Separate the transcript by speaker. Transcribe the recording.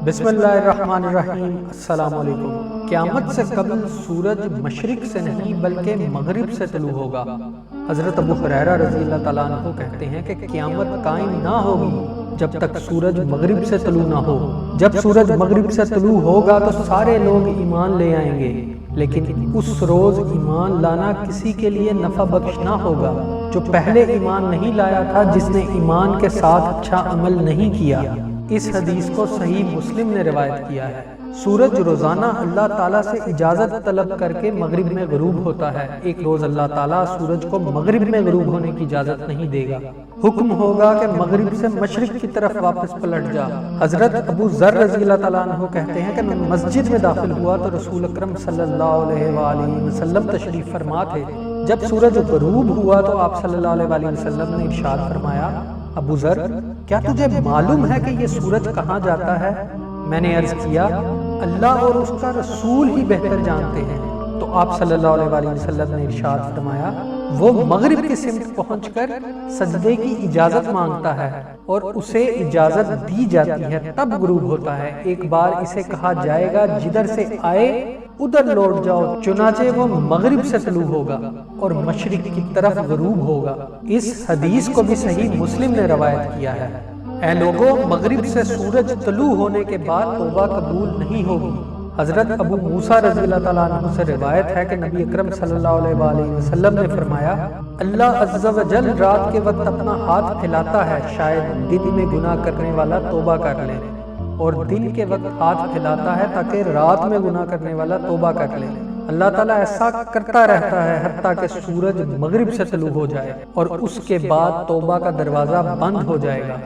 Speaker 1: بسم اللہ الرحمن الرحیم۔ السلام علیکم۔ قیامت سے قبل سورج مشرق سے نہیں بلکہ مغرب سے طلوع ہوگا۔ حضرت ابو ہریرہ رضی اللہ تعالیٰ عنہ کہتے ہیں کہ قیامت قائم نہ ہوگی جب تک سورج مغرب سے طلوع نہ ہو۔ جب سورج مغرب سے طلوع ہوگا تو سارے لوگ ایمان لے آئیں گے، لیکن اس روز ایمان لانا کسی کے لیے نفع بخش نہ ہوگا۔ جو پہلے ایمان نہیں لایا تھا، جس نے ایمان کے ساتھ اچھا عمل نہیں کیا۔ اس حدیث کو صحیح مسلم نے روایت کیا ہے۔ سورج روزانہ اللہ تعالیٰ سے اجازت طلب کر کے مغرب میں غروب ہوتا ہے۔ ایک روز اللہ تعالیٰ سورج کو مغرب میں غروب ہونے کی اجازت نہیں دے گا، حکم ہوگا کہ مغرب سے مشرق کی طرف واپس پلٹ جا۔ حضرت ابو ذر رضی اللہ تعالیٰ عنہ کہتے ہیں کہ میں مسجد میں داخل ہوا تو رسول اکرم صلی اللہ علیہ وآلہ وسلم تشریف فرما تھے۔ جب سورج غروب ہوا تو آپ صلی اللہ علیہ وآلہ وسلم نے ارشاد فرمایا، ابو ذر، کیا تجھے معلوم ہے کہ یہ سورج کہاں جاتا ہے؟ میں نے عرض کیا، اللہ اور اس کا رسول ہی بہتر جانتے ہیں۔ تو آپ صلی اللہ علیہ وآلہ وسلم نے ارشاد فرمایا، وہ مغرب کی سمت پہنچ کر سجدے کی اجازت مانگتا ہے اور اسے اجازت دی جاتی ہے، تب غروب ہوتا ہے۔ ایک بار اسے کہا جائے گا جدھر سے آئے ادھر لوٹ جاؤ، چنانچہ وہ مغرب سے طلوع ہوگا اور مشرق کی طرف غروب ہوگا۔ اس حدیث کو بھی صحیح مسلم نے روایت کیا ہے۔ اے لوگوں، مغرب سے سورج طلوع ہونے کے بعد توبہ قبول نہیں ہوگی۔ حضرت ابو موسیٰ رضی اللہ تعالیٰ عنہ سے روایت ہے کہ نبی اکرم صلی اللہ علیہ وآلہ وسلم نے فرمایا، اللہ عز و جل رات کے وقت اپنا ہاتھ پھیلاتا ہے، شاید دن میں گناہ کرنے والا توبہ کر لے، اور دن کے وقت ہاتھ پھیلاتا ہے تاکہ رات میں گناہ کرنے والا توبہ کر لے۔ اللہ تعالیٰ ایسا کرتا رہتا ہے حتیٰ کہ سورج مغرب سے طلوع ہو جائے اور اس کے بعد توبہ کا دروازہ بند ہو جائے گا۔